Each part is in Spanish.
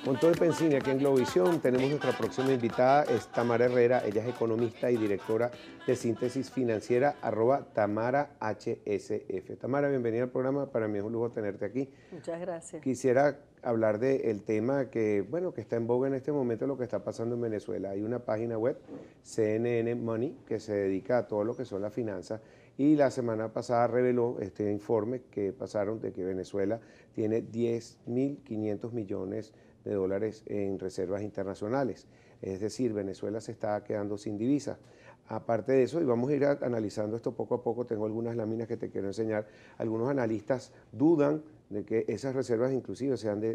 Montón de Pensini aquí en Globovisión. Tenemos nuestra próxima invitada, es Tamara Herrera. Ella es economista y directora de Síntesis Financiera, @TamaraHSF. Tamara, bienvenida al programa. Para mí es un lujo tenerte aquí. Muchas gracias. Quisiera hablar del tema que, bueno, que está en boga en este momento, lo que está pasando en Venezuela. Hay una página web, CNN Money, que se dedica a todo lo que son las finanzas, y la semana pasada reveló este informe que pasaron de que Venezuela tiene 10.500 millones de dólares en reservas internacionales. Es decir, Venezuela se está quedando sin divisas. Aparte de eso, y vamos a ir analizando esto poco a poco, tengo algunas láminas que te quiero enseñar. Algunos analistas dudan de que esas reservas inclusive sean de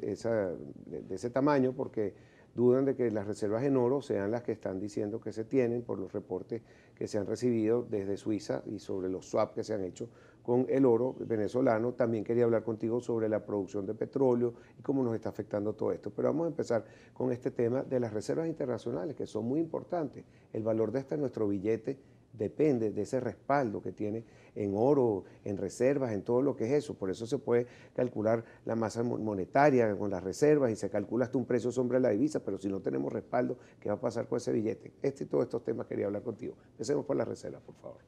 ese tamaño, porque dudan de que las reservas en oro sean las que están diciendo que se tienen por los reportes que se han recibido desde Suiza y sobre los swaps que se han hecho con el oro venezolano. También quería hablar contigo sobre la producción de petróleo y cómo nos está afectando todo esto. Pero vamos a empezar con este tema de las reservas internacionales, que son muy importantes. El valor de nuestro billete depende de ese respaldo que tiene en oro, en reservas, en todo lo que es eso. Por eso se puede calcular la masa monetaria con las reservas y se calcula hasta un precio sobre la divisa, pero si no tenemos respaldo, ¿qué va a pasar con ese billete? Este y todos estos temas quería hablar contigo. Empecemos por las reservas, por favor.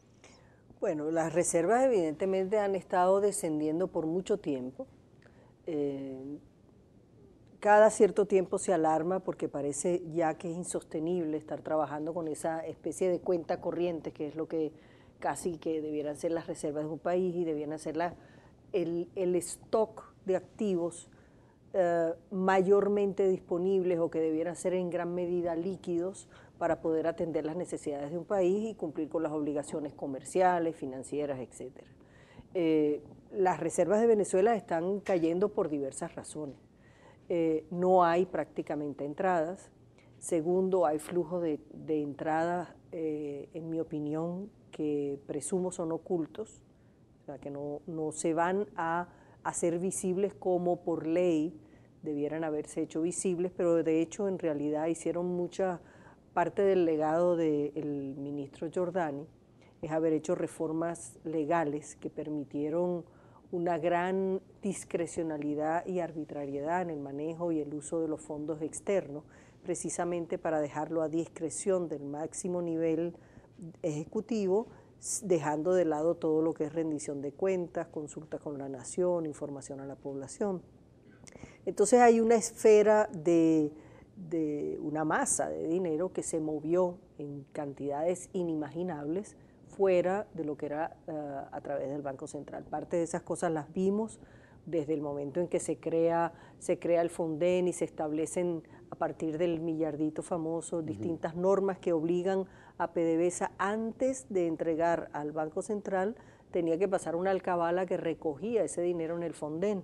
Bueno, las reservas evidentemente han estado descendiendo por mucho tiempo. Cada cierto tiempo se alarma porque parece ya que es insostenible estar trabajando con esa especie de cuenta corriente, que es lo que casi que debieran ser las reservas de un país y debieran ser el stock de activos mayormente disponibles o que debieran ser en gran medida líquidos para poder atender las necesidades de un país y cumplir con las obligaciones comerciales, financieras, etc. Las reservas de Venezuela están cayendo por diversas razones. No hay prácticamente entradas. Segundo, hay flujos de entradas, en mi opinión, que presumo son ocultos, o sea, que no se van a hacer visibles como por ley debieran haberse hecho visibles, pero de hecho en realidad hicieron mucha parte del legado del ministro Giordani, es haber hecho reformas legales que permitieron una gran discrecionalidad y arbitrariedad en el manejo y el uso de los fondos externos, precisamente para dejarlo a discreción del máximo nivel ejecutivo, dejando de lado todo lo que es rendición de cuentas, consulta con la nación, información a la población. Entonces hay una esfera de una masa de dinero que se movió en cantidades inimaginables fuera de lo que era a través del Banco Central. Parte de esas cosas las vimos desde el momento en que se crea el Fonden y se establecen a partir del millardito famoso distintas normas que obligan a PDVSA antes de entregar al Banco Central, tenía que pasar una alcabala que recogía ese dinero en el Fonden.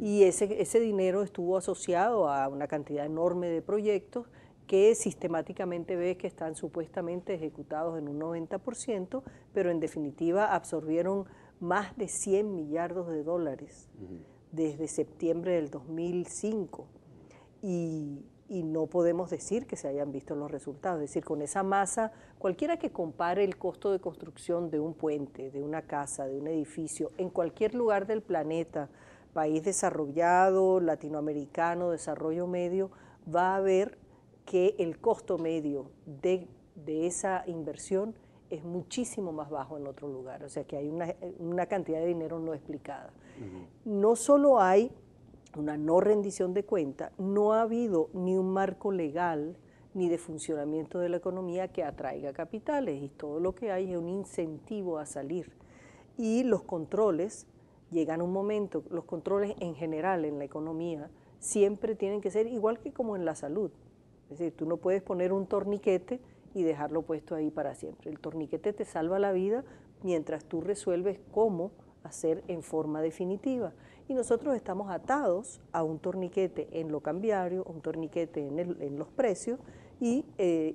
Y ese dinero estuvo asociado a una cantidad enorme de proyectos que sistemáticamente ves que están supuestamente ejecutados en un 90%, pero en definitiva absorbieron más de 100 millardos de dólares desde septiembre del 2005. Y no podemos decir que se hayan visto los resultados. Es decir, con esa masa, cualquiera que compare el costo de construcción de un puente, de una casa, de un edificio, en cualquier lugar del planeta, país desarrollado, latinoamericano, desarrollo medio, va a ver que el costo medio de esa inversión es muchísimo más bajo en otro lugar. O sea que hay una cantidad de dinero no explicada. No solo hay una no rendición de cuenta, no ha habido ni un marco legal ni de funcionamiento de la economía que atraiga capitales, y todo lo que hay es un incentivo a salir. Y los controles llegan a un momento, los controles en general en la economía siempre tienen que ser igual que como en la salud. Es decir, tú no puedes poner un torniquete y dejarlo puesto ahí para siempre. El torniquete te salva la vida mientras tú resuelves cómo hacer en forma definitiva. Y nosotros estamos atados a un torniquete en lo cambiario, un torniquete en los precios, y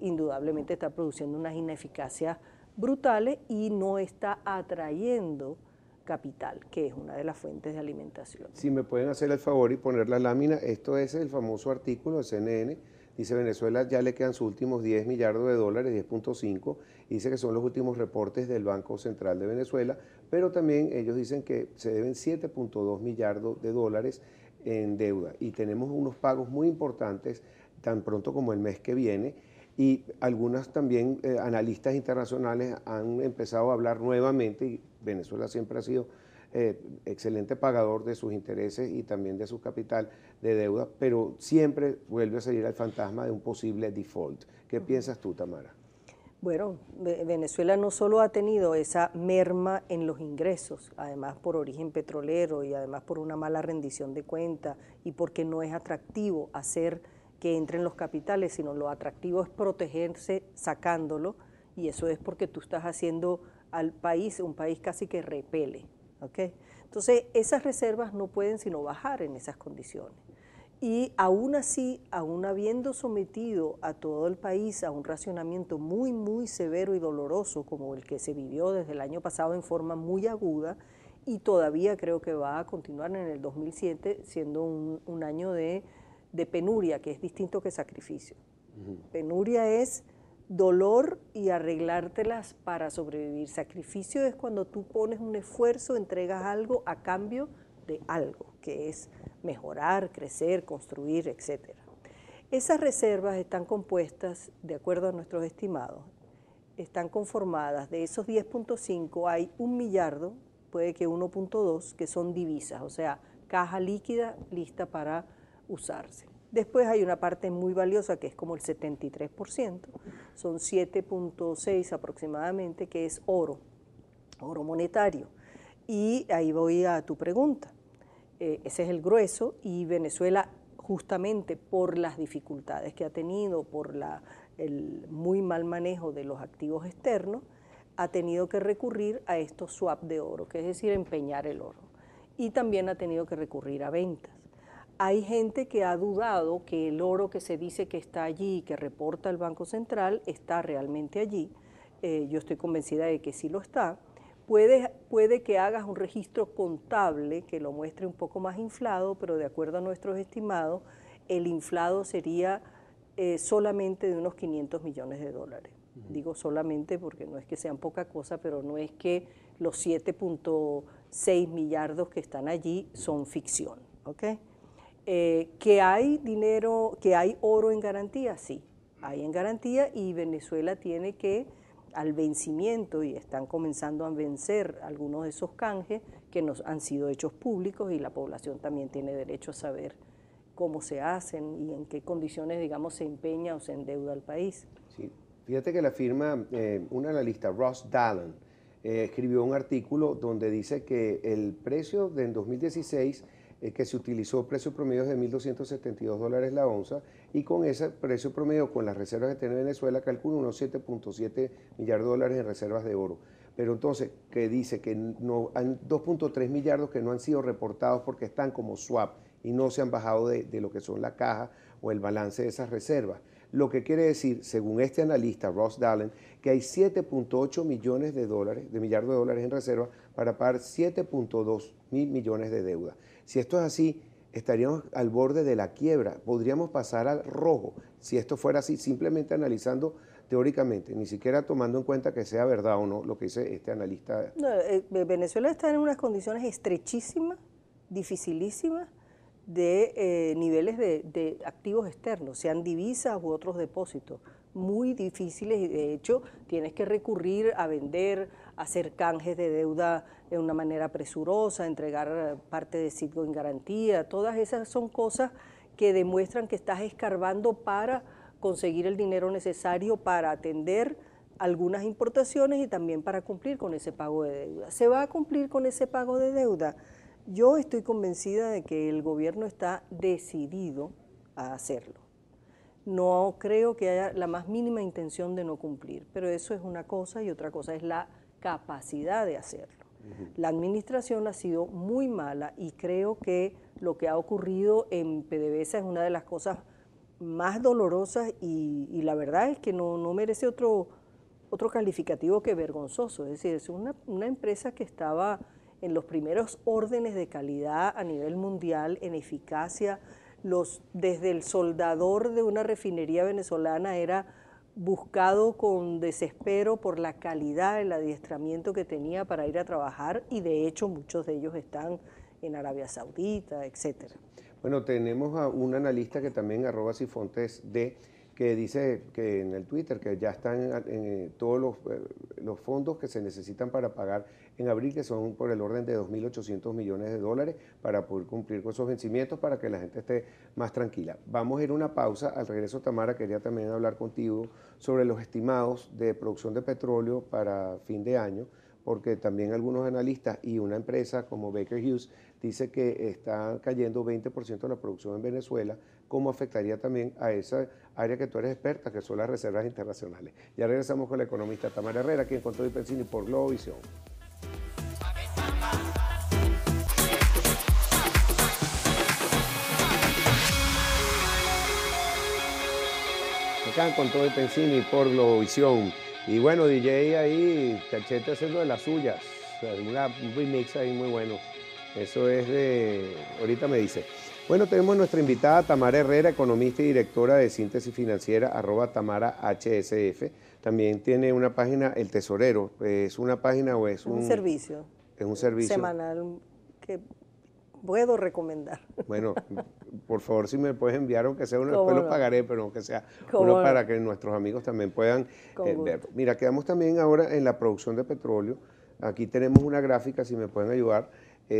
indudablemente está produciendo unas ineficacias brutales y no está atrayendo capital, que es una de las fuentes de alimentación. Si me pueden hacer el favor y poner la lámina, esto es el famoso artículo de CNN. Dice Venezuela ya le quedan sus últimos 10 millardos de dólares, 10.5, dice que son los últimos reportes del Banco Central de Venezuela, pero también ellos dicen que se deben 7.2 millardos de dólares en deuda y tenemos unos pagos muy importantes tan pronto como el mes que viene y algunas también analistas internacionales han empezado a hablar nuevamente y Venezuela siempre ha sido excelente pagador de sus intereses y también de su capital de deuda, pero siempre vuelve a salir el fantasma de un posible default. ¿Qué piensas tú, Tamara? Bueno, Venezuela no solo ha tenido esa merma en los ingresos, además por origen petrolero y además por una mala rendición de cuentas y porque no es atractivo hacer que entren los capitales, sino lo atractivo es protegerse sacándolo y eso es porque tú estás haciendo al país un país casi que repele, ¿ok? Entonces esas reservas no pueden sino bajar en esas condiciones. Y aún así, aún habiendo sometido a todo el país a un racionamiento muy, muy severo y doloroso como el que se vivió desde el año pasado en forma muy aguda, y todavía creo que va a continuar en el 2007 siendo un año de penuria, que es distinto que sacrificio. Penuria es dolor y arreglártelas para sobrevivir. Sacrificio es cuando tú pones un esfuerzo, entregas algo a cambio de algo, que es mejorar, crecer, construir, etc. Esas reservas están compuestas, de acuerdo a nuestros estimados, están conformadas, de esos 10.5 hay 1 millardo, puede que 1.2, que son divisas, o sea, caja líquida lista para usarse. Después hay una parte muy valiosa que es como el 73%, son 7.6 aproximadamente, que es oro monetario. Y ahí voy a tu pregunta. Ese es el grueso y Venezuela justamente por las dificultades que ha tenido, por el muy mal manejo de los activos externos, ha tenido que recurrir a estos swap de oro, que es decir, empeñar el oro. Y también ha tenido que recurrir a ventas. Hay gente que ha dudado que el oro que se dice que está allí y que reporta el Banco Central está realmente allí. Yo estoy convencida de que sí lo está. Puede que hagas un registro contable que lo muestre un poco más inflado, pero de acuerdo a nuestros estimados, el inflado sería solamente de unos 500 millones de dólares. Digo solamente porque no es que sean poca cosa, pero no es que los 7.6 millardos que están allí son ficción, ¿ok? ¿Que hay dinero, que hay oro en garantía? Sí, hay en garantía y Venezuela tiene que, al vencimiento, y están comenzando a vencer algunos de esos canjes que nos han sido hechos públicos y la población también tiene derecho a saber cómo se hacen y en qué condiciones, digamos, se empeña o se endeuda el país. Sí. Fíjate que la firma, un analista, Ross Dallin, escribió un artículo donde dice que el precio del 2016 que se utilizó precio promedio de $1.272 la onza y con ese precio promedio, con las reservas que tiene Venezuela, calcula unos 7.7 millardos de dólares en reservas de oro. Pero entonces, que dice que no, hay 2.3 millardos que no han sido reportados porque están como swap y no se han bajado de lo que son la caja o el balance de esas reservas. Lo que quiere decir, según este analista, Ross Dallin, que hay 7.8 millones de dólares, de millardos de dólares en reserva para pagar 7.2 mil millones de deuda. Si esto es así, estaríamos al borde de la quiebra, podríamos pasar al rojo, si esto fuera así, simplemente analizando teóricamente, ni siquiera tomando en cuenta que sea verdad o no lo que dice este analista. No, Venezuela está en unas condiciones estrechísimas, dificilísimas, de niveles de activos externos, sean divisas u otros depósitos, muy difíciles y de hecho tienes que recurrir a vender, a hacer canjes de deuda de una manera presurosa, entregar parte de Citgo en garantía, todas esas son cosas que demuestran que estás escarbando para conseguir el dinero necesario para atender algunas importaciones y también para cumplir con ese pago de deuda. ¿Se va a cumplir con ese pago de deuda? Yo estoy convencida de que el gobierno está decidido a hacerlo. No creo que haya la más mínima intención de no cumplir, pero eso es una cosa y otra cosa es la capacidad de hacerlo. La administración ha sido muy mala y creo que lo que ha ocurrido en PDVSA es una de las cosas más dolorosas y la verdad es que no merece otro calificativo que vergonzoso. Es decir, es una empresa que estaba en los primeros órdenes de calidad a nivel mundial, en eficacia. Desde el soldador de una refinería venezolana era buscado con desespero por la calidad, el adiestramiento que tenía para ir a trabajar y de hecho muchos de ellos están en Arabia Saudita, etcétera. Bueno, tenemos a un analista que también, @cifontes_d, que dice que en el Twitter que ya están todos los fondos que se necesitan para pagar en abril, que son por el orden de 2.800 millones de dólares, para poder cumplir con esos vencimientos, para que la gente esté más tranquila. Vamos a ir a una pausa. Al regreso, Tamara, quería también hablar contigo sobre los estimados de producción de petróleo para fin de año, porque también algunos analistas y una empresa como Baker Hughes dice que está cayendo 20% de la producción en Venezuela, cómo afectaría también a esa área que tú eres experta, que son las reservas internacionales. Ya regresamos con la economista Tamara Herrera, aquí en Con Todo y Pensini por Globovisión. Acá Con Todo y Pensini por Globovisión. Y bueno, DJ ahí, Cachete haciendo de las suyas, un remix ahí muy bueno. Eso es de, ahorita me dice. Bueno, tenemos nuestra invitada Tamara Herrera, economista y directora de Síntesis Financiera, @TamaraHSF. También tiene una página, El Tesorero. ¿Es una página o es un servicio? Es un servicio semanal que puedo recomendar. Bueno, por favor, si me puedes enviar, aunque sea uno, después lo pagaré, pero aunque sea uno para que nuestros amigos también puedan verlo. Mira, quedamos también ahora en la producción de petróleo. Aquí tenemos una gráfica, si me pueden ayudar,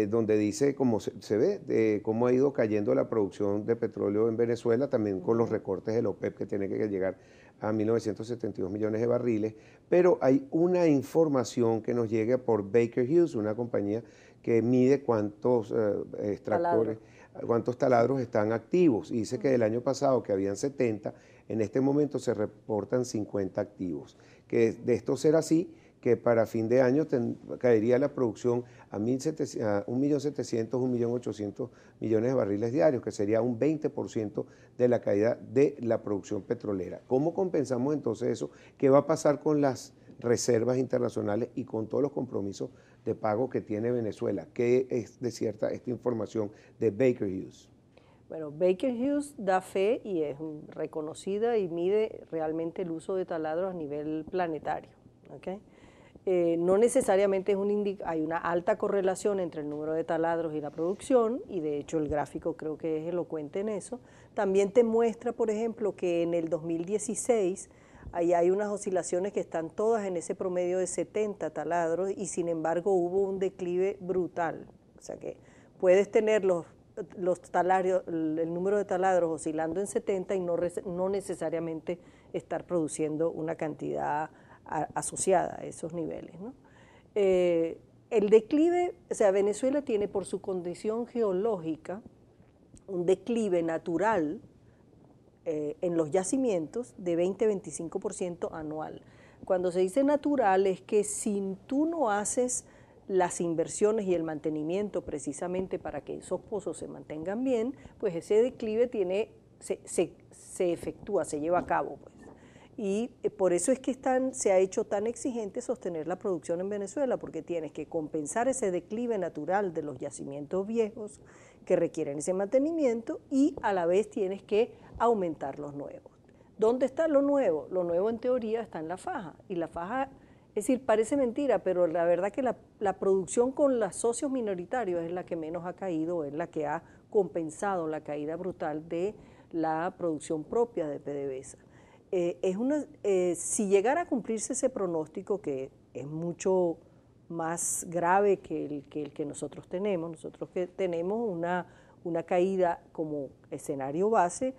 donde dice cómo se ve, cómo ha ido cayendo la producción de petróleo en Venezuela, también con los recortes del OPEP, que tiene que llegar a 1.972 millones de barriles, pero hay una información que nos llega por Baker Hughes, una compañía que mide cuántos extractores, cuántos taladros están activos, y dice que del año pasado, que habían 70, en este momento se reportan 50 activos, que de esto ser así, que para fin de año caería la producción a 1.700.000, 1.800.000 millones de barriles diarios, que sería un 20% de la caída de la producción petrolera. ¿Cómo compensamos entonces eso? ¿Qué va a pasar con las reservas internacionales y con todos los compromisos de pago que tiene Venezuela? ¿Qué es de cierta esta información de Baker Hughes? Bueno, Baker Hughes da fe y es reconocida y mide realmente el uso de taladros a nivel planetario, ¿okay? No necesariamente hay una alta correlación entre el número de taladros y la producción, y de hecho el gráfico creo que es elocuente en eso. También te muestra, por ejemplo, que en el 2016 ahí hay unas oscilaciones que están todas en ese promedio de 70 taladros, y sin embargo hubo un declive brutal. O sea que puedes tener los taladros, el número de taladros oscilando en 70 y no necesariamente estar produciendo una cantidad asociada a esos niveles, ¿no? El declive, o sea, Venezuela tiene por su condición geológica un declive natural en los yacimientos de 20-25% anual. Cuando se dice natural es que si tú no haces las inversiones y el mantenimiento precisamente para que esos pozos se mantengan bien, pues ese declive se efectúa, se lleva a cabo, pues. Y por eso es que se ha hecho tan exigente sostener la producción en Venezuela, porque tienes que compensar ese declive natural de los yacimientos viejos que requieren ese mantenimiento, y a la vez tienes que aumentar los nuevos. ¿Dónde está lo nuevo? Lo nuevo en teoría está en la faja, y la faja, es decir, parece mentira, pero la verdad que la producción con los socios minoritarios es la que menos ha caído, es la que ha compensado la caída brutal de la producción propia de PDVSA. Si llegara a cumplirse ese pronóstico, que es mucho más grave que el que nosotros tenemos una caída como escenario base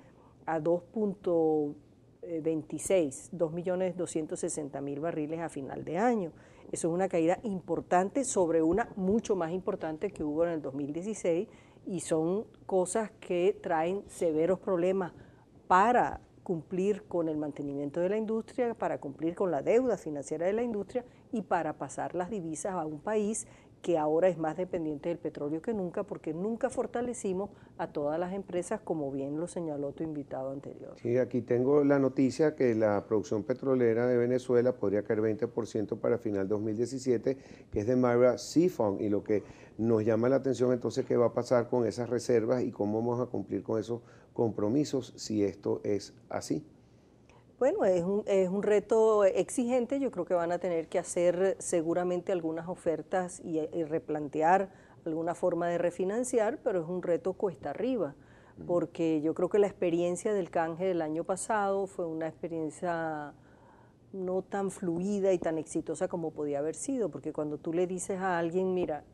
a 2.260.000 barriles a final de año. Eso es una caída importante sobre una mucho más importante que hubo en el 2016, y son cosas que traen severos problemas para cumplir con el mantenimiento de la industria, para cumplir con la deuda financiera de la industria y para pasar las divisas a un país que ahora es más dependiente del petróleo que nunca, porque nunca fortalecimos a todas las empresas, como bien lo señaló tu invitado anterior. Sí, aquí tengo la noticia que la producción petrolera de Venezuela podría caer 20% para final 2017, que es de Myra Seafond, y lo que nos llama la atención entonces qué va a pasar con esas reservas y cómo vamos a cumplir con esos compromisos si esto es así. Bueno, es un reto exigente. Yo creo que van a tener que hacer seguramente algunas ofertas y replantear alguna forma de refinanciar, pero es un reto cuesta arriba, porque yo creo que la experiencia del canje del año pasado fue una experiencia no tan fluida y tan exitosa como podía haber sido, porque cuando tú le dices a alguien, mira,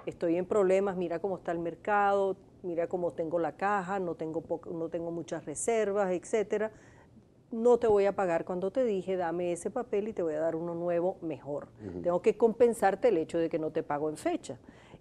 estoy en problemas, mira cómo está el mercado, mira cómo tengo la caja, no tengo muchas reservas, etcétera, no te voy a pagar cuando te dije, dame ese papel y te voy a dar uno nuevo mejor. Tengo que compensarte el hecho de que no te pago en fecha.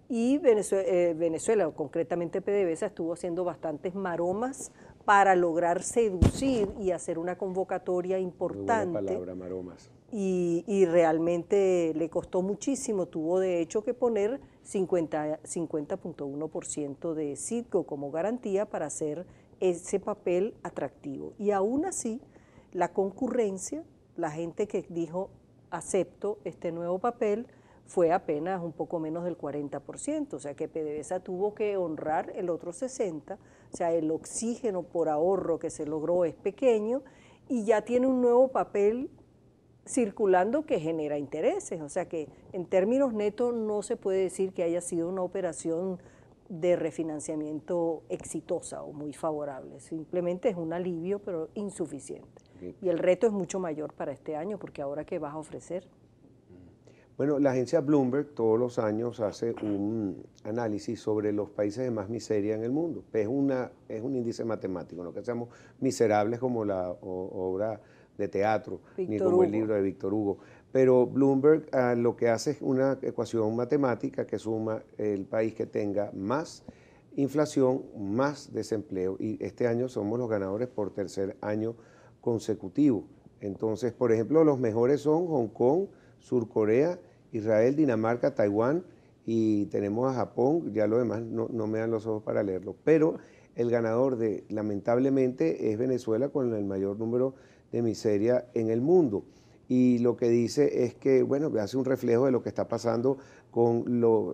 Y Venezuela, concretamente PDVSA, estuvo haciendo bastantes maromas para lograr seducir y hacer una convocatoria importante. Muy buena palabra, maromas. Y realmente le costó muchísimo. Tuvo de hecho que poner 50.1% de Citgo como garantía para hacer ese papel atractivo. Y aún así, la concurrencia, la gente que dijo acepto este nuevo papel, fue apenas un poco menos del 40%, o sea que PDVSA tuvo que honrar el otro 60%, o sea, el oxígeno por ahorro que se logró es pequeño y ya tiene un nuevo papel circulando que genera intereses, o sea que en términos netos no se puede decir que haya sido una operación de refinanciamiento exitosa o muy favorable, simplemente es un alivio pero insuficiente. Y el reto es mucho mayor para este año porque ahora ¿qué vas a ofrecer? Bueno, la agencia Bloomberg todos los años hace un análisis sobre los países de más miseria en el mundo. Es un índice matemático, no que seamos miserables como la obra de teatro, ni como el libro de Víctor Hugo. Pero Bloomberg lo que hace es una ecuación matemática que suma el país que tenga más inflación, más desempleo. Y este año somos los ganadores por tercer año consecutivo. Entonces, por ejemplo, los mejores son Hong Kong, Sur Corea, Israel, Dinamarca, Taiwán y tenemos a Japón, ya lo demás no me dan los ojos para leerlo, pero el ganador lamentablemente es Venezuela con el mayor número de miseria en el mundo. Y lo que dice es que, bueno, hace un reflejo de lo que está pasando con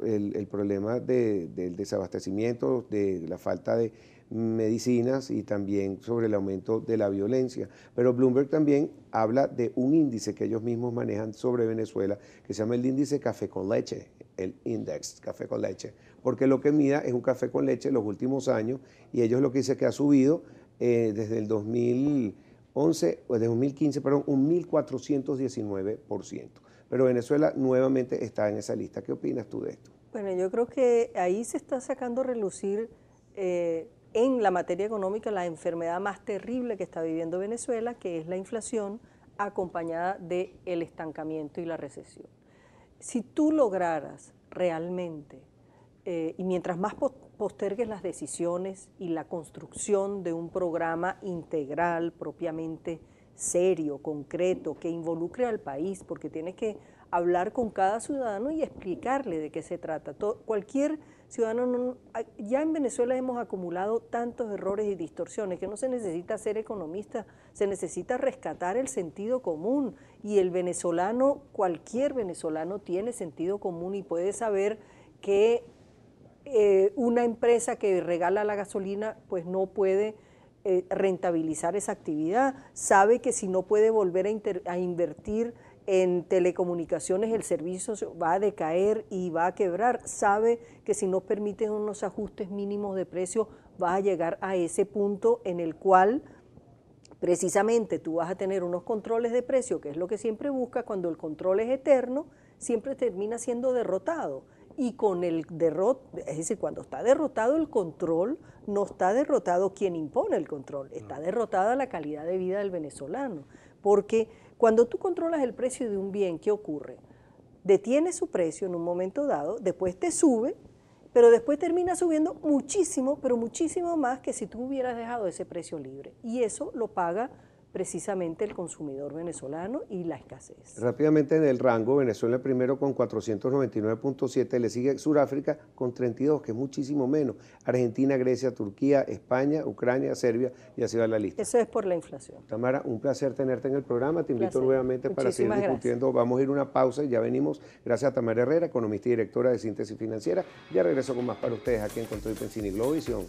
el problema del desabastecimiento, de la falta de medicinas y también sobre el aumento de la violencia. Pero Bloomberg también habla de un índice que ellos mismos manejan sobre Venezuela, que se llama el índice café con leche, el index café con leche, porque lo que mida es un café con leche en los últimos años y ellos lo que dicen que ha subido desde el 2011, o de 2015, perdón, un 1.419%. Pero Venezuela nuevamente está en esa lista. ¿Qué opinas tú de esto? Bueno, yo creo que ahí se está sacando a relucir en la materia económica la enfermedad más terrible que está viviendo Venezuela, que es la inflación acompañada del estancamiento y la recesión. Si tú lograras realmente, y mientras más postergues las decisiones y la construcción de un programa integral, propiamente serio, concreto, que involucre al país, porque tienes que hablar con cada ciudadano y explicarle de qué se trata. Cualquier ciudadano, ya en Venezuela hemos acumulado tantos errores y distorsiones que no se necesita ser economista, se necesita rescatar el sentido común y el venezolano, cualquier venezolano tiene sentido común y puede saber que una empresa que regala la gasolina pues no puede rentabilizar esa actividad, sabe que si no puede volver a invertir en telecomunicaciones el servicio va a decaer y va a quebrar, sabe que si no permiten unos ajustes mínimos de precio va a llegar a ese punto en el cual precisamente tú vas a tener unos controles de precio, que es lo que siempre busca, cuando el control es eterno, siempre termina siendo derrotado. Y con el es decir, cuando está derrotado el control, no está derrotado quien impone el control, está derrotada la calidad de vida del venezolano. Porque cuando tú controlas el precio de un bien, ¿qué ocurre? Detiene su precio en un momento dado, después te sube, pero después termina subiendo muchísimo, pero muchísimo más que si tú hubieras dejado ese precio libre. Y eso lo paga precisamente el consumidor venezolano y la escasez. Rápidamente en el rango, Venezuela primero con 499.7, le sigue Sudáfrica con 32, que es muchísimo menos. Argentina, Grecia, Turquía, España, Ucrania, Serbia, y así va la lista. Eso es por la inflación. Tamara, un placer tenerte en el programa. Te invito nuevamente para seguir discutiendo. Gracias. Vamos a ir a una pausa y ya venimos. Gracias a Tamara Herrera, economista y directora de Síntesis Financiera. Ya regreso con más para ustedes aquí en Control Pensini Globovisión.